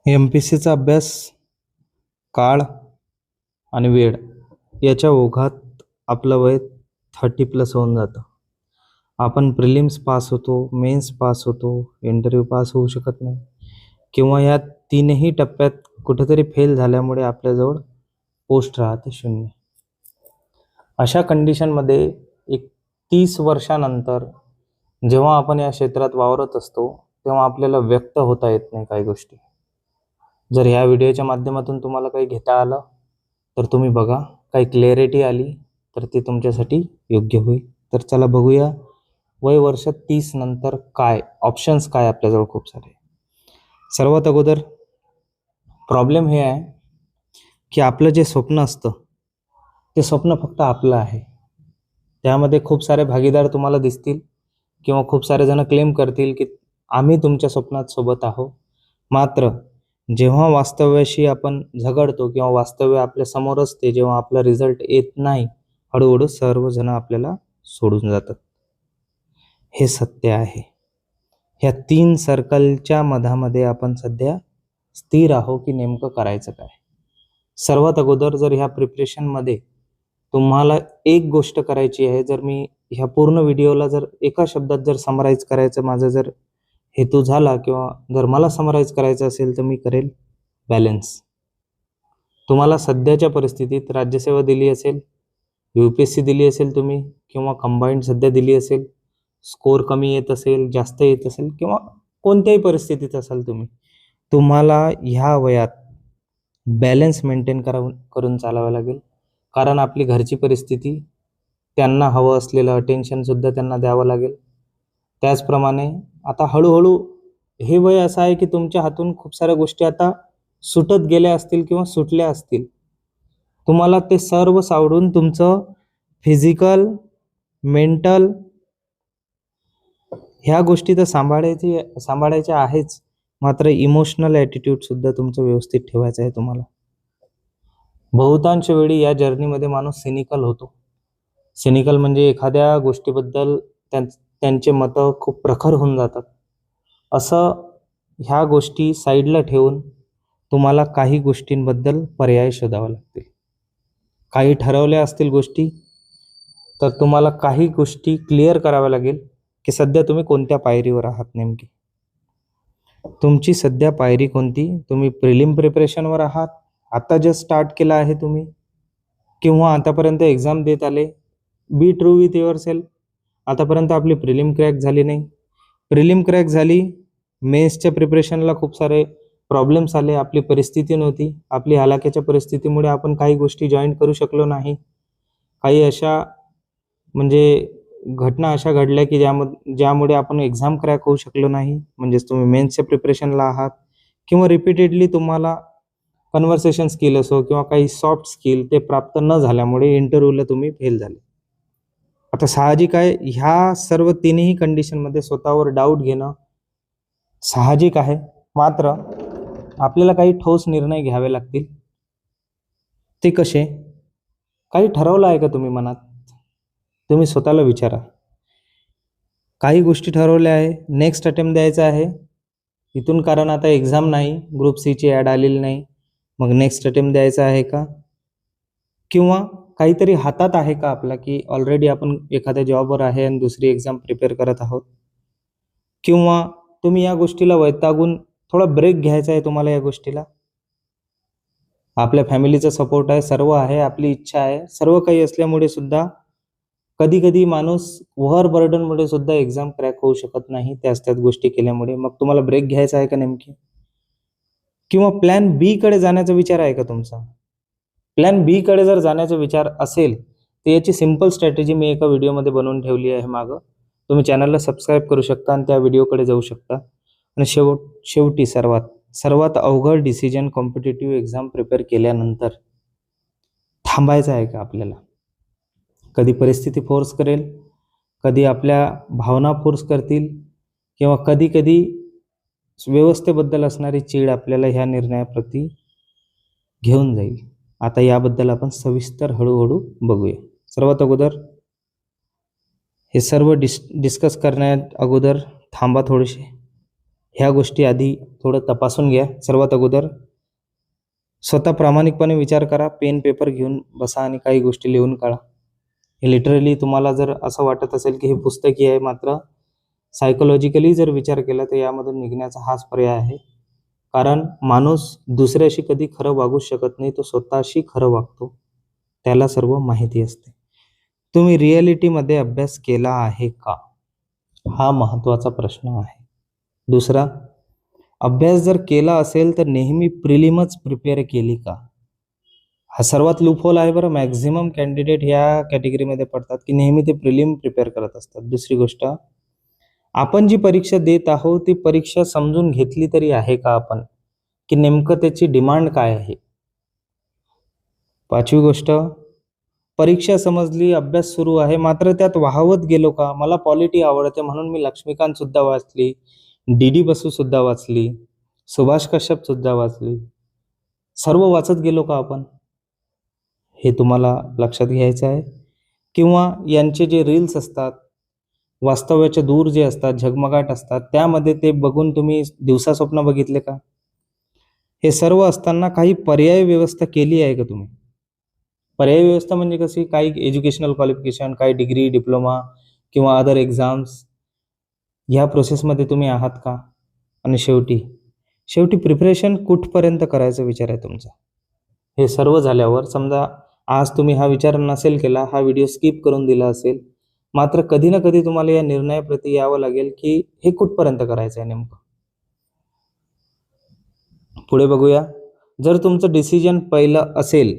MPSCचा अभ्यास काळ आणि वेळ याच्या ओघात आपलं वय 30+ होऊन जातं. आपण प्रिलिम्स पास होतो, मेन्स पास होतो, इंटरव्ह्यू पास होऊ शकत नाही किंवा या तीनही टप्प्यात कुठेतरी फेल झाल्यामुळे आपल्याजवळ पोस्ट राहते 0. अशा कंडिशनमध्ये एक 30 वर्षानंतर जेव्हा आपण या क्षेत्रात वावरत असतो तेव्हा आपल्याला व्यक्त होता येत नाही काही गोष्टी. जर ह्या व्हिडिओच्या माध्यमातून तुम्हाला काही घेता आलं तर तुम्ही बघा, काही क्लॅरिटी आली तर ते तुमच्यासाठी योग्य होईल. तर चला बघूया वय वर्ष 30 नंतर काय ऑप्शन्स काय आपल्याजवळ खूप सारे. सर्वात अगोदर प्रॉब्लेम हे आहे की आपलं जे स्वप्न असतं ते स्वप्न फक्त आपलं आहे. त्यामध्ये खूप सारे भागीदार तुम्हाला दिसतील किंवा खूप सारे जण क्लेम करतील की आम्ही तुमच्या स्वप्नात सोबत आहोत. मात्र जेव्हा वास्तव्याशी आपण झगडतो किंवा वास्तव्य आपल्या समोर असते, जेव्हा आपला रिझल्ट येत नाही, हळूहळू सर्वजण आपल्याला सोडून जातात. हे सत्य आहे. ह्या 3 सर्कलच्या मधामध्ये आपण सध्या स्थिर आहो की नेमकं करायचं काय. सर्वात अगोदर जर ह्या प्रिपरेशनमध्ये तुम्हाला एक गोष्ट करायची आहे, जर मी ह्या पूर्ण व्हिडिओला जर एका शब्दात जर समराईज करायचं माझा जर हेतू झाला किंवा जर मला समराईज करायचं असेल तर मी करेल बॅलन्स. तुम्हाला सध्याच्या परिस्थितीत राज्यसेवा दिली असेल, UPSC दिली असेल तुम्ही किंवा कंबाईंड सध्या दिली असेल, स्कोर कमी येत असेल, जास्त येत असेल किंवा कोणत्याही परिस्थितीत असाल तुम्हाला ह्या वयात बॅलन्स मेंटेन करून चालावं लागेल. कारण आपली घरची परिस्थिती, त्यांना हवं असलेलं अटेन्शनसुद्धा त्यांना द्यावं लागेल. त्याचप्रमाणे आता हळूहळू हे वय असं आहे की तुमच्या हातून खूप साऱ्या गोष्टी आता सुटत गेल्या असतील किंवा सुटल्या असतील. तुम्हाला ते सर्व सावरून तुमचं फिजिकल, मेंटल ह्या गोष्टी तर सांभाळायच्या आहेच, मात्र इमोशनल ॲटिट्यूडसुद्धा तुमचं व्यवस्थित ठेवायचं आहे तुम्हाला. बहुतांश वेळी या जर्नीमध्ये माणूस सिनिकल होतो. सिनिकल म्हणजे एखाद्या गोष्टीबद्दल त्यांचे मतं खूप प्रखर होऊन जातात. असं ह्या गोष्टी साईडला ठेवून तुम्हाला काही गोष्टींबद्दल पर्याय शोधावा लागतील. काही ठरवल्या असतील गोष्टी तर तुम्हाला काही गोष्टी क्लिअर कराव्या लागेल की सध्या तुम्ही कोणत्या पायरीवर आहात. नेमकी तुमची सध्या पायरी कोणती? तुम्ही प्रिलिम प्रिपरेशनवर आहात, आता जस्ट स्टार्ट केला आहे तुम्ही, किंवा आतापर्यंत एक्झाम देत आले. Be true with your self. आतापर्यंत आपली प्रिलिम क्रॅक झाली नाही, प्रिलिम क्रॅक झाली, मेन्सच्या प्रिपरेशनला खूप सारे प्रॉब्लेम्स आले, आपली परिस्थिती नव्हती, आपली हलाखीच्या परिस्थितीमुळे आपण काही गोष्टी जॉईन करू शकलो नाही. काही अशा म्हणजे घटना अशा घडल्या की ज्यामुळे आपण एक्झाम क्रॅक होऊ शकलो नाही. म्हणजेच तुम्ही मेन्सच्या प्रिपरेशनला आहात किंवा रिपीटेडली तुम्हाला कन्व्हर्सेशन स्किल असो किंवा काही सॉफ्ट स्किल ते प्राप्त न झाल्यामुळे इंटरव्ह्यूला तुम्ही फेल झाले. आता साहजिक आहे, ह्या सर्व तीनही कंडिशनमध्ये स्वतःवर डाऊट घेणं साहजिक आहे. मात्र आपल्याला काही ठोस निर्णय घ्यावे लागतील. ते कसे? काही ठरवलं आहे का तुम्ही मनात? तुम्ही स्वतःला विचारा. काही गोष्टी ठरवल्या आहे, नेक्स्ट अटेम्प्ट द्यायचा आहे इथून, कारण आता एक्झाम नाही, ग्रुप सीची ॲड आलेली नाही, मग नेक्स्ट अटेम्प्ट द्यायचा आहे का? किंवा काहीतरी हातात आहे का आपला की ऑलरेडी आपण एखाद्या जॉबवर आहे आणि दुसरी एक्झाम प्रिपेअर करत आहोत? किंवा तुम्ही या गोष्टीला वैतागून थोडा ब्रेक घ्यायचा आहे तुम्हाला या गोष्टीला? आपल्या फॅमिलीचा सपोर्ट आहे, सर्व आहे, आपली इच्छा आहे, सर्व काही असल्यामुळे सुद्धा कधी कधी माणूस ओव्हरबर्डनमुळे सुद्धा एक्झाम क्रॅक होऊ शकत नाही त्याच गोष्टी केल्यामुळे. मग तुम्हाला ब्रेक घ्यायचा आहे का नेमकी? किंवा प्लॅन बी कडे जाण्याचा विचार आहे का तुमचा? प्लॅन बी कडे जर जाण्याचा विचार असेल तर याची सिंपल स्ट्रॅटेजी मी एका व्हिडिओमध्ये बनवून ठेवली आहे मागं. तुम्ही चॅनलला सबस्क्राईब करू शकता आणि त्या व्हिडिओकडे जाऊ शकता. आणि शेवटी सर्वात अवघड डिसिजन कॉम्पिटिटिव्ह एक्झाम प्रिपेअर केल्यानंतर थांबायचं आहे का आपल्याला? कधी परिस्थिती फोर्स करेल, कधी आपल्या भावना फोर्स करतील किंवा कधी कधी व्यवस्थेबद्दल असणारी चीड आपल्याला ह्या निर्णयाप्रती घेऊन जाईल. आता याबद्दल आपण सविस्तर हळूहळू बघूया. सर्वात अगोदर हे सर्व डिस्कस करण्यात अगोदर थांबा थोडेसे. ह्या गोष्टी आधी थोडं तपासून घ्या. सर्वात अगोदर स्वतः प्रामाणिकपणे विचार करा. पेन पेपर घेऊन बसा आणि काही गोष्टी लिहून काढा. हे लिटरली तुम्हाला जर असं वाटत असेल की हे पुस्तकी आहे, मात्र सायकोलॉजिकली जर विचार केला तर यामधून निघण्याचा हाच पर्याय आहे. कारण माणूस दुसऱ्याशी कधी खरं वागू शकत नाही, तो स्वतःशी खरं वागतो. त्याला सर्व माहिती असते. तुम्ही रिॲलिटीमध्ये अभ्यास केला आहे का? हा महत्त्वाचा प्रश्न आहे. दुसरा, अभ्यास जर केला असेल तर नेहमी प्रिलिमच प्रिपेअर केली का? हा सर्वात लूपहोल आहे बरं. मॅक्झिमम कॅन्डिडेट ह्या कॅटेगरीमध्ये पडतात की नेहमी ते प्रिलिम प्रिपेअर करत असतात. दुसरी गोष्ट, आपण जी परीक्षा देत आहोत ती परीक्षा समजून घेतली तरी आहे का आपण, की नेमकं त्याची डिमांड काय आहे? पाचवी गोष्ट, परीक्षा समजली, अभ्यास सुरू आहे, मात्र त्यात वाहवत गेलो का? मला पॉलिटी आवडते म्हणून मी लक्ष्मीकांत सुद्धा वाचली, डी बसू सुद्धा वाचली, सुभाष कश्यप सुद्धा वाचली. सर्व वाचत गेलो का आपण? हे तुम्हाला लक्षात घ्यायचं आहे. किंवा यांचे जे रील्स असतात, वास्तव्याच्या दूर जे असतात, झगमगाट असतात, त्यामध्ये ते बघून तुम्ही दिवसा स्वप्न बघितले का? हे सर्व असताना काही पर्याय व्यवस्था केली आहे का तुम्ही? पर्याय व्यवस्था म्हणजे कशी? काही एज्युकेशनल क्वालिफिकेशन, काही डिग्री, डिप्लोमा किंवा अदर एक्झाम्स, ह्या प्रोसेसमध्ये तुम्ही आहात का? आणि शेवटी प्रिपरेशन कुठपर्यंत करायचा विचार आहे तुमचा? हे सर्व झाल्यावर समजा आज तुम्ही हा विचार नसेल केला, हा व्हिडिओ स्किप करून दिला असेल, मात्र कधी ना कधी तुम्हाला या निर्णयाप्रती यावं लागेल की हे कुठपर्यंत करायचं आहे नेमकं. पुढे बघूया. जर तुमचं डिसिजन पहिलं असेल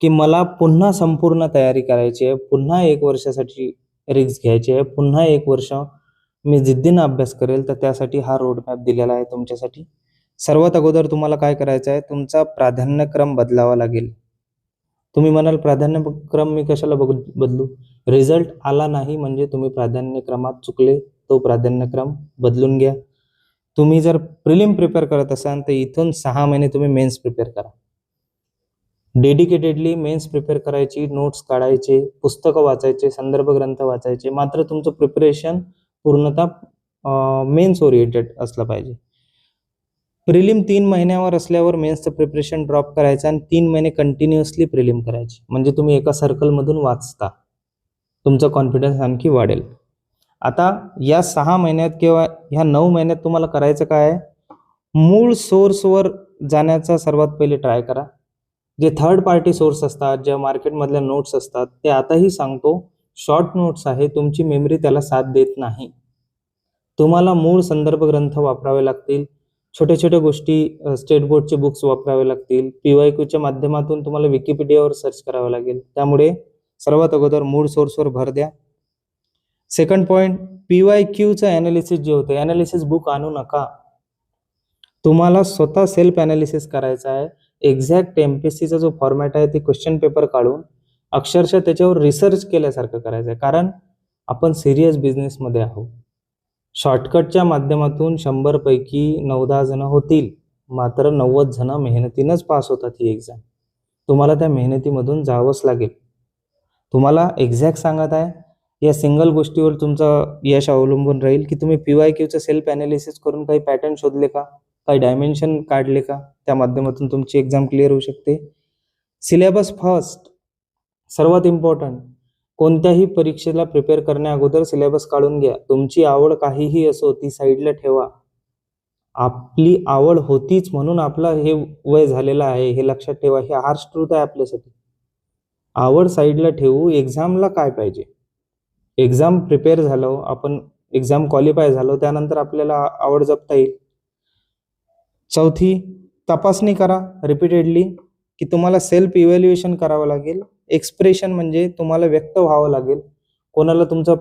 की मला पुन्हा संपूर्ण तयारी करायची आहे, पुन्हा 1 वर्षासाठी रिस्क घ्यायची आहे, पुन्हा 1 वर्ष मी जिद्दीनं अभ्यास करेल, तर त्यासाठी हा रोडमॅप दिलेला आहे तुमच्यासाठी. सर्वात अगोदर तुम्हाला काय करायचं आहे, तुमचा प्राधान्यक्रम बदलावा लागेल. तुम्ही म्हणाल प्राधान्यक्रम मी कशाला बदलू? रिझल्ट आला नाही म्हणजे तुम्ही प्राधान्यक्रमात चुकले. तो प्राधान्यक्रम बदलून घ्या. तुम्ही जर प्रिलिम प्रिपेअर करत असाल तर इथून 6 महिने तुम्ही मेन्स प्रिपेअर करा. डेडिकेटेडली मेन्स प्रिपेअर करायची, नोट्स काढायचे, पुस्तकं वाचायचे, संदर्भ ग्रंथ वाचायचे. मात्र तुमचं प्रिपरेशन पूर्णतः मेन्स ओरिएंटेड असलं पाहिजे. प्रिलिम 3 महिन्यावर असल्यावर मेन्सचं प्रिपरेशन ड्रॉप करायचं आणि 3 महिने कंटिन्युअसली प्रिलिम करायची. म्हणजे तुम्ही एका सर्कलमधून वाचता, तुमचा कॉन्फिडन्स आणखी वाढेल. आता या 6 महिन्यात किंवा ह्या 9 महिन्यात तुम्हाला करायचं काय आहे? मूळ सोर्सवर जाण्याचा सर्वात पहिले ट्राय करा. जे थर्ड पार्टी सोर्स असतात, ज्या मार्केटमधल्या नोट्स असतात, ते आताही सांगतो शॉर्ट नोट्स आहे, तुमची मेमरी त्याला साथ देत नाही. तुम्हाला मूळ संदर्भ ग्रंथ वापरावे लागतील. छोट्या छोट्या गोष्टी, स्टेट बोर्डचे बुक्स वापरावे लागतील. PYQच्या माध्यमातून तुम्हाला विकिपीडियावर सर्च करावं लागेल. त्यामुळे सर्वात अगोदर मूळ सोर्सवर भर द्या. सेकंड पॉईंट, PYQचं ॲनालिसिस जे होतं, ॲनालिसिस बुक आणू नका. तुम्हाला स्वतः सेल्फ ॲनालिसिस करायचं आहे. एक्झॅक्ट MPSCचा जो फॉर्मॅट आहे ते क्वेश्चन पेपर काढून अक्षरशः त्याच्यावर रिसर्च केल्यासारखं करायचं आहे. कारण आपण सिरियस बिझनेसमध्ये आहोत. शॉर्टकटच्या माध्यमातून 100 पैकी 9-10 जण होतील, मात्र 90 जण मेहनतीनंच पास होतात ही एक्झाम. तुम्हाला त्या मेहनतीमधून जावंच लागेल. तुम्हाला एक्झॅक्ट सांगत आहे, या सिंगल गोष्टीवर तुमचं यश अवलंबून राहील की तुम्ही PYQचं सेल्फ ॲनालिसिस करून काही पॅटर्न शोधले का, काही डायमेन्शन काढले का, त्या माध्यमातून तुमची एक्झाम क्लिअर होऊ शकते. सिलेबस फर्स्ट, सर्वात इम्पॉर्टंट. कोणत्याही परीक्षेला प्रिपेअर करण्या अगोदर सिलेबस काढून घ्या. तुमची आवड काहीही असो ती साईडला ठेवा. आपली आवड होतीच म्हणून आपलं हे वय झालेलं आहे, हे लक्षात ठेवा. हे हार्श ट्रूथ आहे आपल्यासाठी. आवड साईडला ठेवू, एक्झामला काय पाहिजे. एक्झाम प्रिपेअर झालो आपण, एक्झाम क्वालिफाय झालो, त्यानंतर आपल्याला आवड जपता येईल. चौथी, तपासणी करा रिपीटेडली की तुम्हाला सेल्फ इव्हॅल्युएशन करावं लागेल. एक्सप्रेशन म्हणजे तुम्हाला व्यक्त व्हावं लागेल. कोणाला तुमचा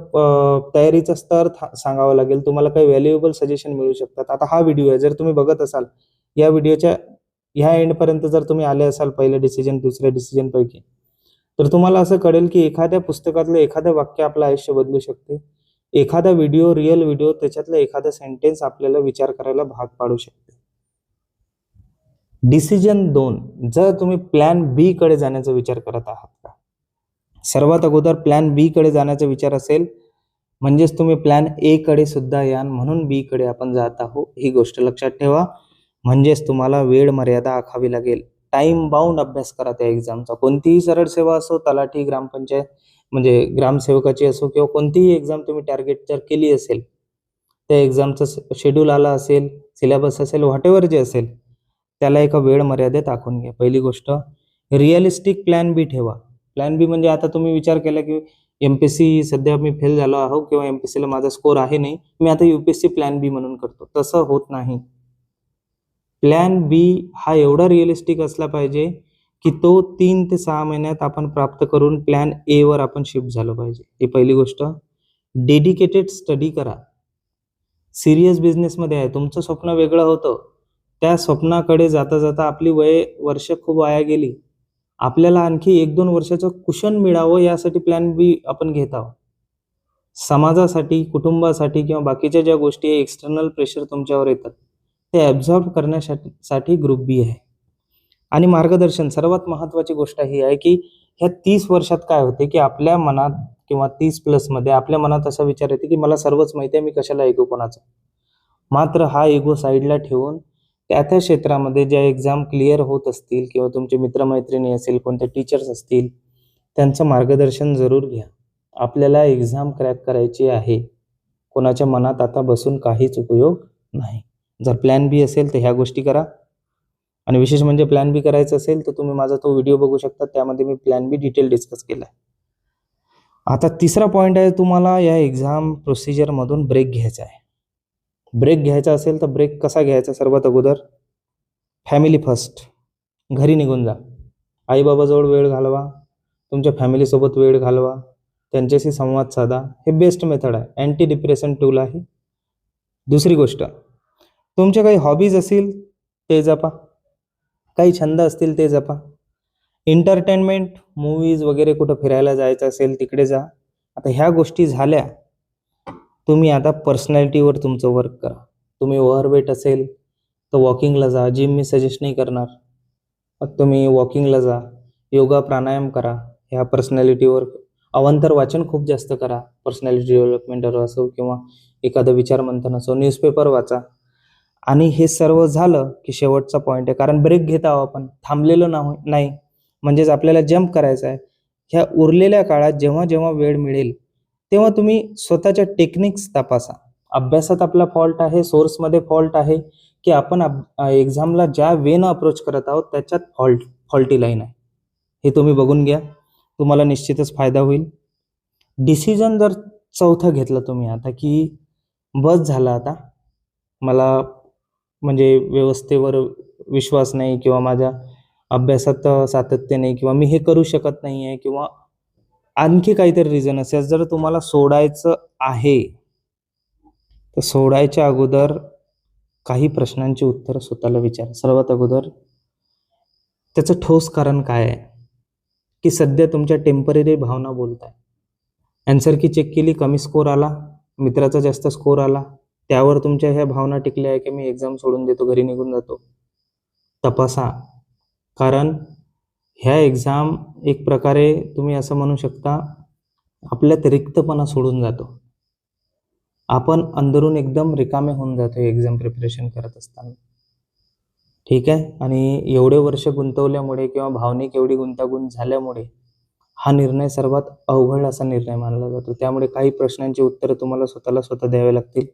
तयारीचा स्तर सांगावा लागेल. तुम्हाला काही व्हॅल्युएबल सजेशन मिळू शकतात. आता हा व्हिडिओ आहे, जर तुम्ही बघत असाल, या व्हिडिओच्या ह्या एंडपर्यंत जर तुम्ही आले असाल पहिल्या डिसिजन दुसऱ्या डिसिजनपैकी, तर तुम्हाला असं कळेल की एखाद्या पुस्तकातलं एखादं वाक्य आपलं आयुष्य बदलू शकते. एखादा व्हिडिओ, रिअल व्हिडिओ, त्याच्यातलं एखादं सेंटेन्स आपल्याला विचार करायला भाग पाडू शकते. डिसिजन 2, जर तुम्ही प्लॅन बी कडे जाण्याचा विचार करत आहात का? सर्वात अगोदर प्लॅन बी कडे जाण्याचा विचार असेल म्हणजेच तुम्ही प्लॅन ए कडे सुद्धा याल, म्हणून बी कडे आपण जात आहोत, ही गोष्ट लक्षात ठेवा. म्हणजेच तुम्हाला वेळ मर्यादा आखावी लागेल. टाइम बाउंड अभ्यास करा त्या एक्झामचा. कोणतीही सरळ सेवा असो, तलाठी, ग्रामपंचायत म्हणजे ग्रामसेवकाची असो किंवा कोणतीही एक्झाम तुम्ही टार्गेट जर केली असेल, त्या एक्झामचं शेड्यूल आला असेल, सिलेबस असेल, व्हॉटएव्हर जे असेल, त्याला एका वेळ मर्यादेत आखून घ्या. पहिली गोष्ट, रिअलिस्टिक प्लॅन बी ठेवा. प्लॅन बी म्हणजे आता तुम्ही विचार केला की एमपीएससी सध्या मी फेल झालो आहो किंवा एमपीएससीला माझा स्कोर आहे नाही, मी आता यूपीएससी प्लॅन बी म्हणून करतो. तसं होत नाही. प्लॅन बी हा एवढा रिअलिस्टिक असला पाहिजे की तो 3 ते 6 महिन्यात आपण प्राप्त करून प्लॅन ए वर आपण शिफ्ट झालो पाहिजे. ही पहिली गोष्ट. डेडिकेटेड स्टडी करा. सिरियस बिझनेसमध्ये आहे, तुमचं स्वप्न वेगळं होतं, त्या स्वप्नाकडे जाता जाता आपली वर्ष खूप वाया गेली. आपल्याला आणखी 1-2 वर्षाचं कुशन मिळावं यासाठी प्लॅन बी आपण घेत आहोत. समाजासाठी, कुटुंबासाठी किंवा बाकीच्या ज्या गोष्टी एक्सटर्नल प्रेशर तुमच्यावर येतात ते ॲब्झॉर्ब करण्यासाठी ग्रुप बी आहे. आणि मार्गदर्शन, सर्वात महत्त्वाची गोष्ट ही आहे की ह्या 30 वर्षात काय होते की आपल्या मनात किंवा 30+ मध्ये आपल्या मनात असा विचार येते की मला सर्वच माहिती आहे, मी कशाला ऐकू कोणाचं. मात्र हा इगो साईडला ठेवून त्या त्या क्षेत्रामध्ये ज्या एक्झाम क्लिअर होत असतील किंवा तुमचे मित्रमैत्रिणी असेल, कोणते टीचर्स असतील, त्यांचं मार्गदर्शन जरूर घ्या. आपल्याला एक्झाम क्रॅक करायची आहे. कोणाच्या मनात आता बसून काहीच उपयोग नाही. जर प्लॅन बी असेल तर ह्या गोष्टी करा. आणि विशेष म्हणजे प्लॅन बी करायचं असेल तर तुम्ही माझा तो व्हिडिओ बघू शकता, त्यामध्ये मी प्लॅन बी डिटेल डिस्कस केला आहे. आता तिसरा पॉईंट आहे, तुम्हाला या एक्झाम प्रोसिजरमधून ब्रेक घ्यायचा आहे. ब्रेक घ्यायचा असेल तर ब्रेक कसा घ्यायचा? सर्वात अगोदर फॅमिली फर्स्ट. घरी निघून जा. आईबाबाजवळ वेळ घालवा, तुमच्या फॅमिलीसोबत वेळ घालवा, त्यांच्याशी संवाद साधा. हे बेस्ट मेथड आहे, अँटी डिप्रेशन टूल आहे. दुसरी गोष्ट, तुमचे काही हॉबीज असतील ते जपा, काही छंद असतील ते जपा. एंटरटेनमेंट, मूवीज वगैरे, कुठं फिरायला जायचं असेल तिकडे जा. आता ह्या गोष्टी झाल्या. तुम्ही आता पर्सनॅलिटीवर तुमचं वर्क करा. तुम्ही ओव्हरवेट असेल तर वॉकिंगला जा. जिम मी सजेस्ट नाही करणार, मग तुम्ही वॉकिंगला जा, योगा प्राणायाम करा. ह्या पर्सनॅलिटीवर अवांतर वाचन खूप जास्त करा, पर्सनॅलिटी डेव्हलपमेंटवर असो किंवा एखादं विचारमंथन असो, न्यूजपेपर वाचा. आणि हे सर्व झालं की शेवटचा पॉईंट आहे, कारण ब्रेक घेत आहोत आपण, थांबलेलो नाही, म्हणजेच आपल्याला जंप करायचा आहे. ह्या उरलेल्या काळात जेव्हा जेव्हा वेळ मिळेल तेव्हा तुम्ही स्वतःच्या टेक्निक्स तपासा. अभ्यासात आपला फॉल्ट आहे, सोर्समध्ये फॉल्ट आहे, की आपण एक्झामला ज्या वेनं अप्रोच करत आहोत त्याच्यात फॉल्टी लाईन आहे, हे तुम्ही बघून घ्या. तुम्हाला निश्चितच फायदा होईल. डिसिजन जर चौथं घेतलं तुम्ही आता की बस झालं आता, मला म्हणजे व्यवस्थेवर विश्वास नाही किंवा माझ्या अभ्यासात सातत्य नाही किंवा मी हे करू शकत नाही आहे किंवा आणखी काहीतरी रिझन असेल, जर तुम्हाला सोडायचं आहे तर सोडायच्या अगोदर काही प्रश्नांची उत्तरं स्वतःला विचारा. सर्वात अगोदर त्याचं ठोस कारण काय आहे, की सध्या तुमच्या टेम्पररी भावना बोलत आहे. ॲन्सर की चेक केली, कमी स्कोर आला, मित्राचा जास्त स्कोर आला, त्यावर तुमच्या ह्या भावना टिकल्या आहे की मी एक्झाम सोडून देतो, घरी निघून जातो. तपासा, कारण ह्या एक्झाम एक प्रकारे तुम्ही असं म्हणू शकता आपल्यात रिक्तपणा सोडून जातो. आपण अंदरून एकदम रिकामे होऊन जातो एक्झाम प्रिपरेशन करत असताना. ठीक आहे. आणि एवढे वर्ष गुंतवल्यामुळे किंवा भावनिक एवढी गुंतागुंत झाल्यामुळे हा निर्णय सर्वात अवघड असा निर्णय मानला जातो. त्यामुळे काही प्रश्नांची उत्तरं तुम्हाला स्वतः द्यावे लागतील.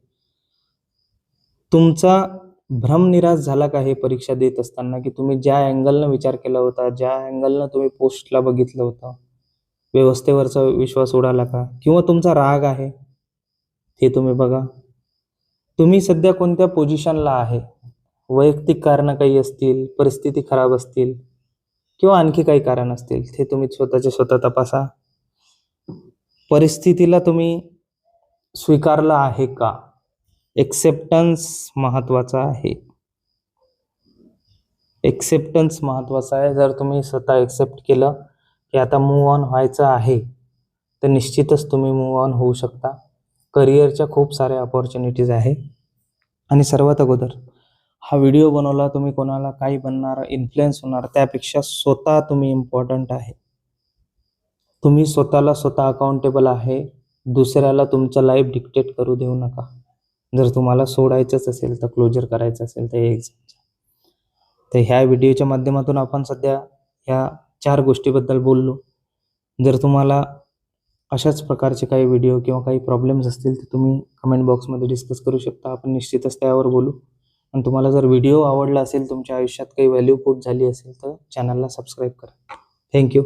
तुमचा भ्रमनिराश झाला का हे परीक्षा देत असताना, की तुम्ही ज्या अँगलनं विचार केला होता, ज्या अँगलनं तुम्ही पोस्टला बघितलं होतं, व्यवस्थेवरचा विश्वास उडाला का, किंवा तुमचा राग आहे ते तुम्ही बघा. तुम्ही सध्या कोणत्या पोझिशनला आहे, वैयक्तिक कारणं काही असतील, परिस्थिती खराब असतील किंवा आणखी काही कारण असतील, ते तुम्ही स्वतः तपासा. परिस्थितीला तुम्ही स्वीकारलं आहे का? एक्सेप्टन्स महत्त्वाचा आहे. एक्सेप्टन्स महत्त्वाचा आहे. जर तुम्ही स्वतः एक्सेप्ट केलं की आता मूव्ह ऑन व्हायचं आहे तर निश्चितच तुम्ही मूव्ह ऑन होऊ शकता. करिअरच्या खूप साऱ्या अपॉर्च्युनिटीज आहे. आणि सर्वात अगोदर हा व्हिडिओ बनवला, तुम्ही कोणाला काही बनणार, इन्फ्लुएन्स होणार, त्यापेक्षा स्वतः तुम्ही इम्पॉर्टंट आहे. तुम्ही स्वतःला अकाउंटेबल आहे. दुसऱ्याला तुमचं लाईफ डिक्टेट करू देऊ नका. जर तुम्हाला सोडायचंच असेल तर क्लोजर करायचं असेल तर एक्झामचं. तर ह्या व्हिडिओच्या माध्यमातून आपण सध्या ह्या 4 गोष्टीबद्दल बोललो. जर तुम्हाला अशाच प्रकारचे काही व्हिडिओ किंवा काही प्रॉब्लेम्स असतील तर तुम्ही कमेंट बॉक्समध्ये डिस्कस करू शकता. आपण निश्चितच त्यावर बोलू. आणि तुम्हाला जर व्हिडिओ आवडला असेल, तुमच्या आयुष्यात काही व्हॅल्यू पुट झाली असेल तर चॅनलला सबस्क्राईब करा. थँक्यू.